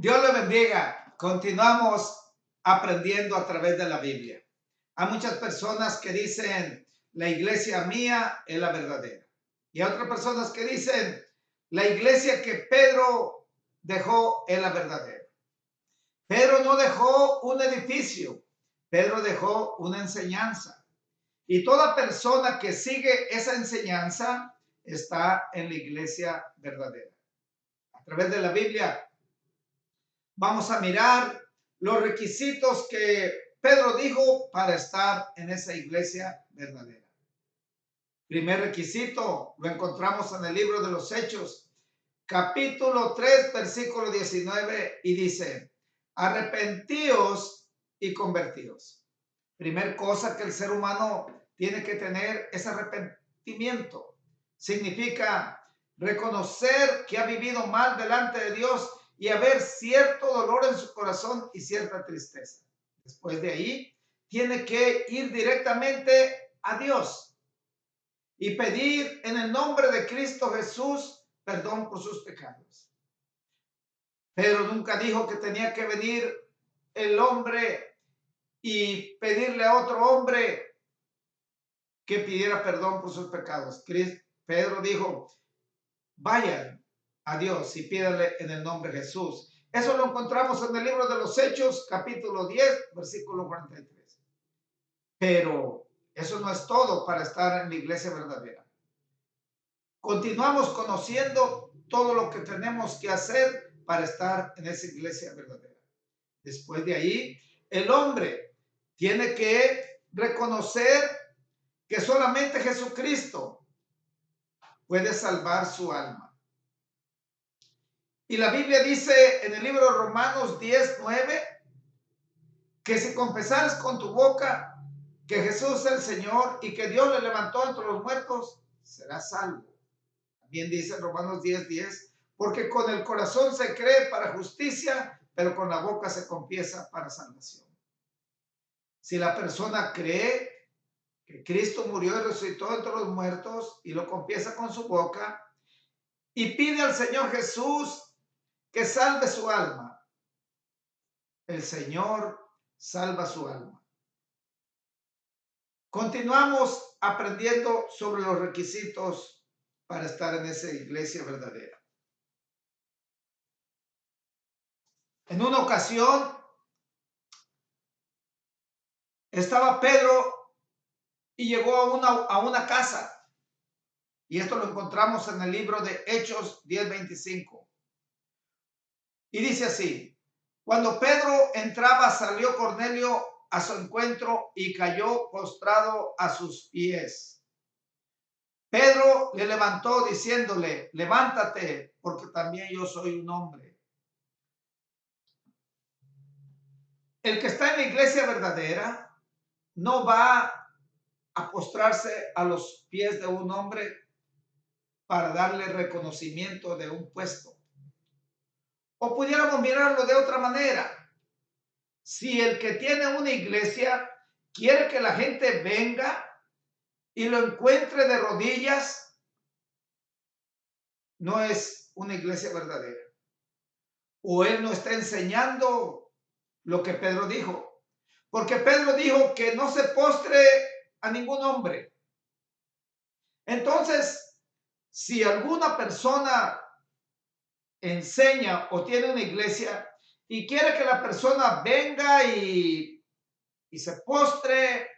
Dios le bendiga. Continuamos aprendiendo a través de la Biblia. Hay muchas personas que dicen, la iglesia mía es la verdadera. Y hay otras personas que dicen, la iglesia que Pedro dejó es la verdadera. Pedro no dejó un edificio, Pedro dejó una enseñanza. Y toda persona que sigue esa enseñanza está en la iglesia verdadera. A través de la Biblia vamos a mirar los requisitos que Pedro dijo para estar en esa iglesia verdadera. Primer requisito lo encontramos en el libro de los Hechos, capítulo 3, versículo 19, y dice, arrepentíos y convertíos. Primer cosa que el ser humano tiene que tener es arrepentimiento. Significa reconocer que ha vivido mal delante de Dios y haber cierto dolor en su corazón y cierta tristeza. Después de ahí, tiene que ir directamente a Dios y pedir en el nombre de Cristo Jesús perdón por sus pecados. Pedro nunca dijo que tenía que venir el hombre y pedirle a otro hombre que pidiera perdón por sus pecados. Pedro dijo, vayan a Dios y pídale en el nombre de Jesús. Eso lo encontramos en el libro de los Hechos, capítulo 10, versículo 43. Pero eso no es todo para estar en la iglesia verdadera. Continuamos conociendo todo lo que tenemos que hacer para estar en esa iglesia verdadera. Después de ahí, el hombre tiene que reconocer que solamente Jesucristo puede salvar su alma. Y la Biblia dice en el libro de Romanos 10, 9, que si confesares con tu boca que Jesús es el Señor y que Dios le levantó entre los muertos, serás salvo. También dice en Romanos 10, 10, porque con el corazón se cree para justicia, pero con la boca se confiesa para salvación. Si la persona cree que Cristo murió y resucitó entre los muertos y lo confiesa con su boca y pide al Señor Jesús que salve su alma, el Señor salva su alma. Continuamos aprendiendo sobre los requisitos para estar en esa iglesia verdadera. En una ocasión estaba Pedro y llegó a una casa. Y esto lo encontramos en el libro de Hechos 10:25. Y dice así, cuando Pedro entraba, salió Cornelio a su encuentro y cayó postrado a sus pies. Pedro le levantó diciéndole, levántate, porque también yo soy un hombre. El que está en la iglesia verdadera no va a postrarse a los pies de un hombre para darle reconocimiento de un puesto. O pudiéramos mirarlo de otra manera. Si el que tiene una iglesia quiere que la gente venga y lo encuentre de rodillas, no es una iglesia verdadera. O él no está enseñando lo que Pedro dijo. Porque Pedro dijo que no se postre a ningún hombre. Entonces, si alguna persona enseña o tiene una iglesia y quiere que la persona venga y se postre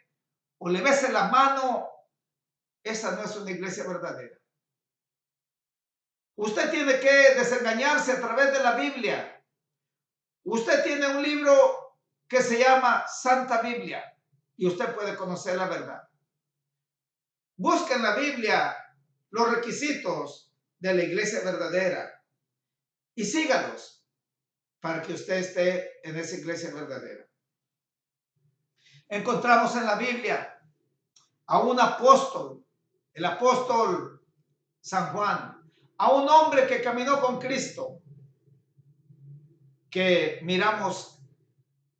o le bese la mano, esa no es una iglesia verdadera. Usted tiene que desengañarse a través de la Biblia. Usted tiene un libro que se llama Santa Biblia y usted puede conocer la verdad. Busque en la Biblia los requisitos de la iglesia verdadera y sígalos para que usted esté en esa iglesia verdadera. Encontramos en la Biblia a un apóstol, el apóstol San Juan, a un hombre que caminó con Cristo, que miramos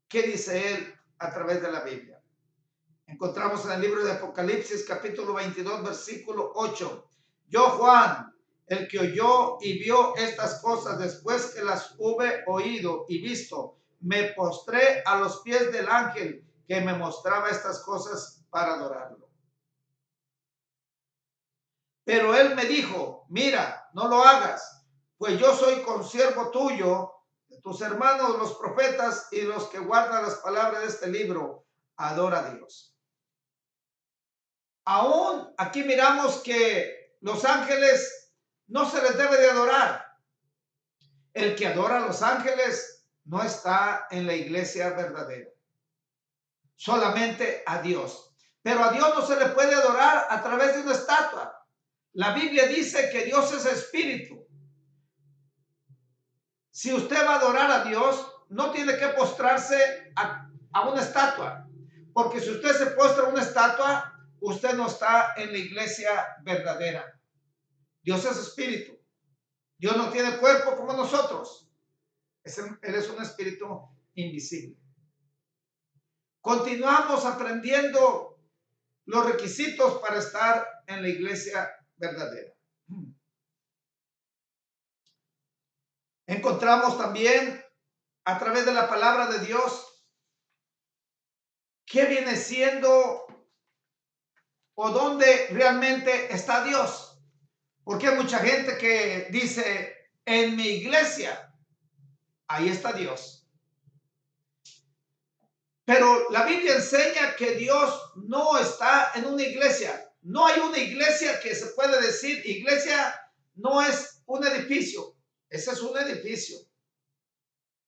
qué dice él a través de la Biblia. Encontramos en el libro de Apocalipsis, capítulo 22, versículo 8. Yo, Juan, el que oyó y vio estas cosas después que las hube oído y visto, me postré a los pies del ángel que me mostraba estas cosas para adorarlo. Pero él me dijo, mira, no lo hagas, pues yo soy consiervo tuyo, de tus hermanos los profetas y los que guardan las palabras de este libro. Adora a Dios. Aún aquí miramos que los ángeles no se les debe de adorar. El que adora a los ángeles no está en la iglesia verdadera. Solamente a Dios. Pero a Dios no se le puede adorar a través de una estatua. La Biblia dice que Dios es espíritu. Si usted va a adorar a Dios, no tiene que postrarse a una estatua. Porque si usted se postra a una estatua, usted no está en la iglesia verdadera. Dios es espíritu. Dios no tiene cuerpo como nosotros. Él es un espíritu invisible. Continuamos aprendiendo los requisitos para estar en la iglesia verdadera. Encontramos también a través de la palabra de Dios qué viene siendo o dónde realmente está Dios. Porque hay mucha gente que dice, en mi iglesia, ahí está Dios. Pero la Biblia enseña que Dios no está en una iglesia. No hay una iglesia que se puede decir, iglesia no es un edificio. Ese es un edificio.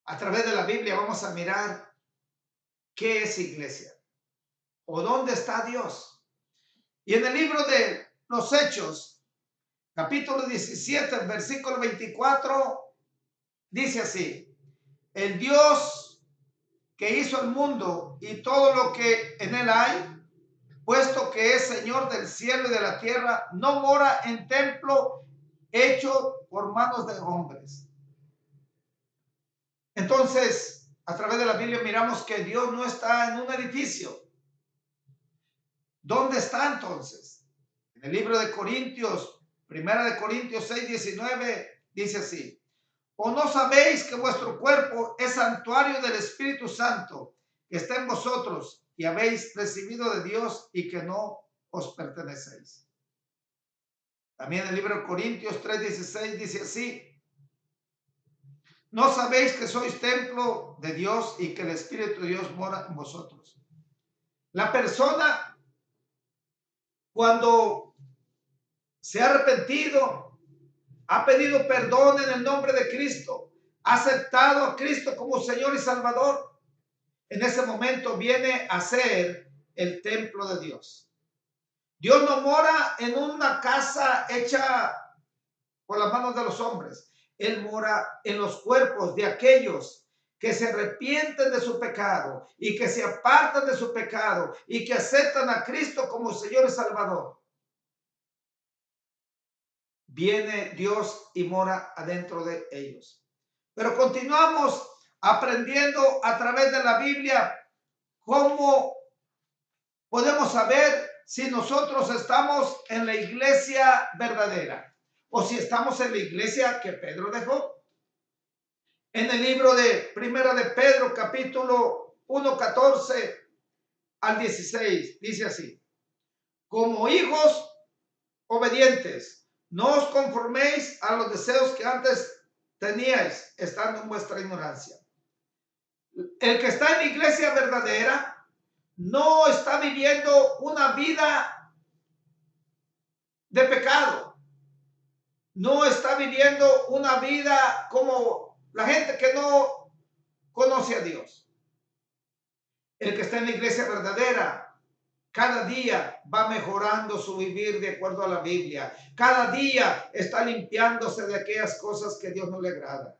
A través de la Biblia vamos a mirar qué es iglesia o dónde está Dios. Y en el libro de los Hechos, capítulo 17, versículo 24, dice así: el Dios que hizo el mundo y todo lo que en él hay, puesto que es Señor del cielo y de la tierra, no mora en templo hecho por manos de hombres. Entonces, a través de la Biblia miramos que Dios no está en un edificio. ¿Dónde está entonces? En el libro de Corintios, primera de Corintios 6, 19, dice así: ¿o no sabéis que vuestro cuerpo es santuario del Espíritu Santo que está en vosotros y habéis recibido de Dios y que no os pertenecéis? También el libro de Corintios 3:16 dice así: ¿no sabéis que sois templo de Dios y que el Espíritu de Dios mora en vosotros? La persona, cuando se ha arrepentido, ha pedido perdón en el nombre de Cristo, ha aceptado a Cristo como Señor y Salvador, en ese momento viene a ser el templo de Dios. Dios no mora en una casa hecha por las manos de los hombres. Él mora en los cuerpos de aquellos que se arrepienten de su pecado y que se apartan de su pecado y que aceptan a Cristo como Señor y Salvador. Viene Dios y mora adentro de ellos. Pero continuamos aprendiendo a través de la Biblia cómo podemos saber si nosotros estamos en la iglesia verdadera o si estamos en la iglesia que Pedro dejó. En el libro de Primera de Pedro, capítulo 1, 14 al 16, dice así: como hijos obedientes, no os conforméis a los deseos que antes teníais, estando en vuestra ignorancia. El que está en la iglesia verdadera no está viviendo una vida de pecado. No está viviendo una vida como la gente que no conoce a Dios. El que está en la iglesia verdadera, cada día va mejorando su vivir de acuerdo a la Biblia. Cada día está limpiándose de aquellas cosas que a Dios no le agrada.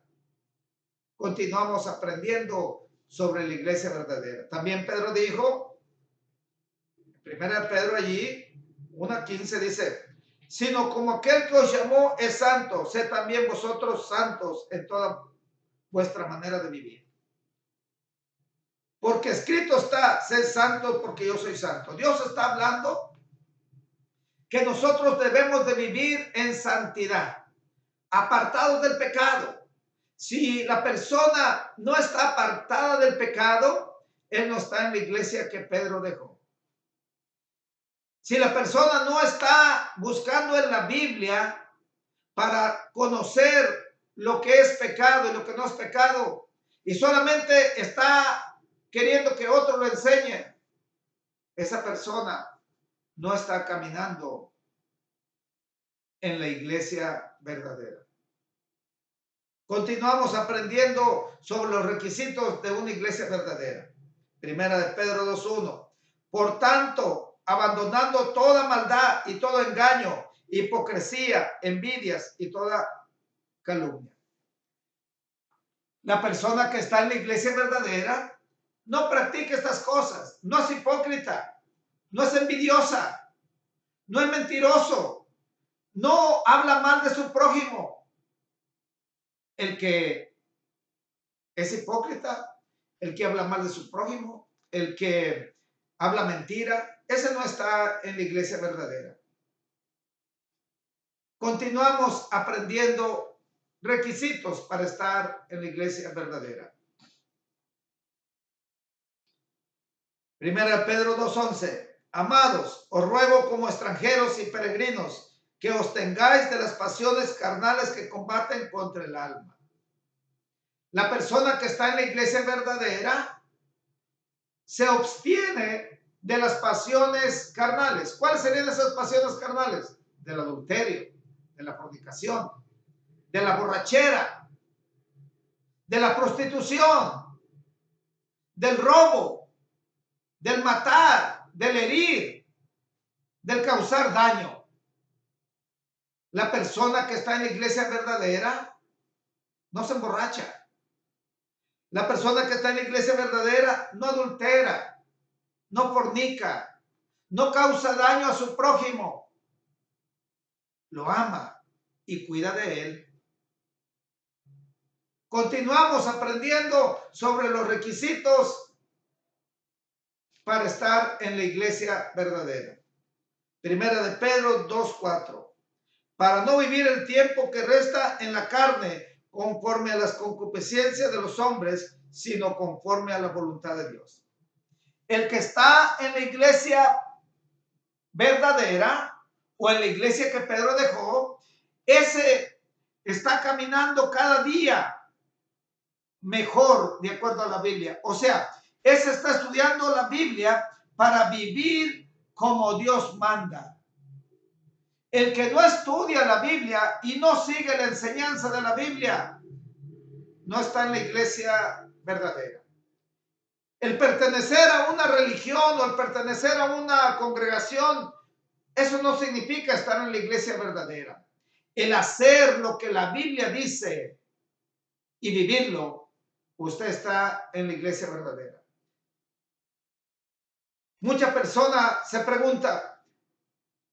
Continuamos aprendiendo sobre la iglesia verdadera. También Pedro dijo, primera de Pedro allí, 1:15 dice: sino como aquel que os llamó es santo, sed también vosotros santos en toda vuestra manera de vivir. Porque escrito está, sed santos porque yo soy santo. Dios está hablando que nosotros debemos de vivir en santidad. apartados del pecado. Si la persona no está apartada del pecado, él no está en la iglesia que Pedro dejó. Si la persona no está buscando en la Biblia para conocer lo que es pecado y lo que no es pecado, y solamente está queriendo que otro lo enseñe, esa persona no está caminando en la iglesia verdadera. Continuamos aprendiendo sobre los requisitos de una iglesia verdadera. Primera de Pedro 2:1. Por tanto, abandonando toda maldad y todo engaño, hipocresía, envidias y toda calumnia. La persona que está en la iglesia verdadera no practica estas cosas, no es hipócrita, no es envidiosa, no es mentiroso, no habla mal de su prójimo. El que es hipócrita, el que habla mal de su prójimo, el que habla mentira, ese no está en la iglesia verdadera. Continuamos aprendiendo requisitos para estar en la iglesia verdadera. Primera de Pedro 2:11. Amados, os ruego como extranjeros y peregrinos que os tengáis de las pasiones carnales que combaten contra el alma. La persona que está en la iglesia verdadera se abstiene de las pasiones carnales. ¿Cuáles serían esas pasiones carnales? Del adulterio, de la fornicación, de la borrachera, de la prostitución, del robo, del matar, del herir, del causar daño. La persona que está en la iglesia verdadera no se emborracha. La persona que está en la iglesia verdadera no adultera, no fornica, no causa daño a su prójimo. Lo ama y cuida de él. Continuamos aprendiendo sobre los requisitos para estar en la iglesia verdadera. Primera de Pedro 2:4. Para no vivir el tiempo que resta en la carne conforme a las concupiscencias de los hombres, sino conforme a la voluntad de Dios. El que está en la iglesia verdadera o en la iglesia que Pedro dejó, ese está caminando cada día mejor de acuerdo a la Biblia. O sea, ese está estudiando la Biblia para vivir como Dios manda. El que no estudia la Biblia y no sigue la enseñanza de la Biblia, no está en la iglesia verdadera. El pertenecer a una religión o el pertenecer a una congregación, eso no significa estar en la iglesia verdadera. El hacer lo que la Biblia dice y vivirlo, usted está en la iglesia verdadera. Mucha persona se pregunta,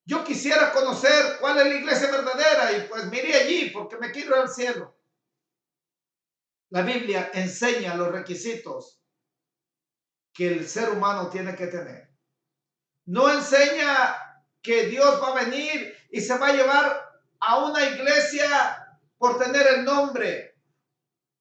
yo quisiera conocer cuál es la iglesia verdadera y pues miré allí porque me quiero ir al cielo. La Biblia enseña los requisitos que el ser humano tiene que tener. No enseña que Dios va a venir y se va a llevar a una iglesia por tener el nombre.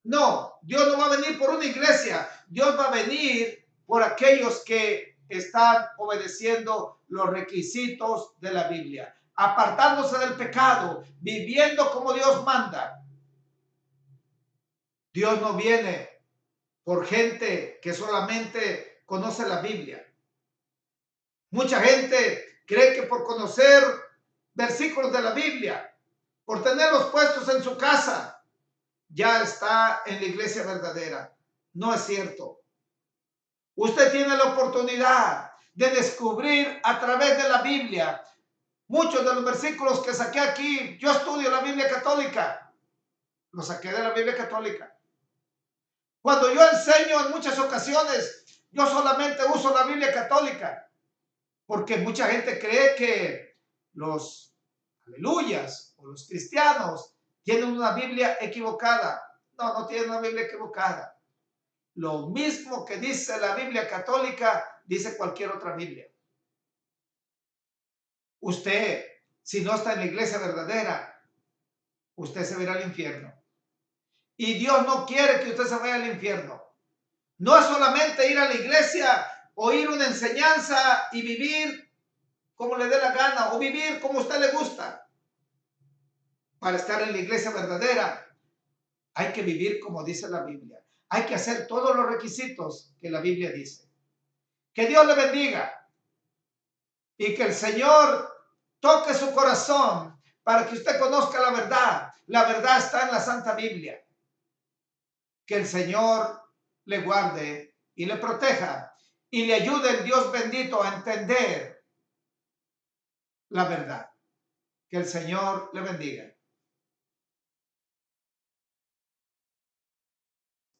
No, Dios no va a venir por una iglesia. Dios va a venir por aquellos que están obedeciendo los requisitos de la Biblia, apartándose del pecado, viviendo como Dios manda. Dios no viene por gente que solamente conoce la Biblia. Mucha gente cree que por conocer versículos de la Biblia, por tenerlos puestos en su casa, ya está en la iglesia verdadera. No es cierto. Usted tiene la oportunidad de descubrir a través de la Biblia muchos de los versículos que saqué aquí. Yo estudio la Biblia católica. Lo saqué de la Biblia católica. Cuando yo enseño en muchas ocasiones, yo solamente uso la Biblia católica. Porque mucha gente cree que los aleluyas o los cristianos tienen una Biblia equivocada. No, no tienen una Biblia equivocada. Lo mismo que dice la Biblia católica, dice cualquier otra Biblia. Usted, si no está en la iglesia verdadera, usted se va a ir al infierno. Y Dios no quiere que usted se vaya al infierno. No es solamente ir a la iglesia, oír una enseñanza y vivir como le dé la gana o vivir como a usted le gusta. Para estar en la iglesia verdadera hay que vivir como dice la Biblia. Hay que hacer todos los requisitos que la Biblia dice. Que Dios le bendiga y que el Señor toque su corazón para que usted conozca la verdad. La verdad está en la Santa Biblia. Que el Señor le guarde y le proteja y le ayude el Dios bendito a entender la verdad. Que el Señor le bendiga.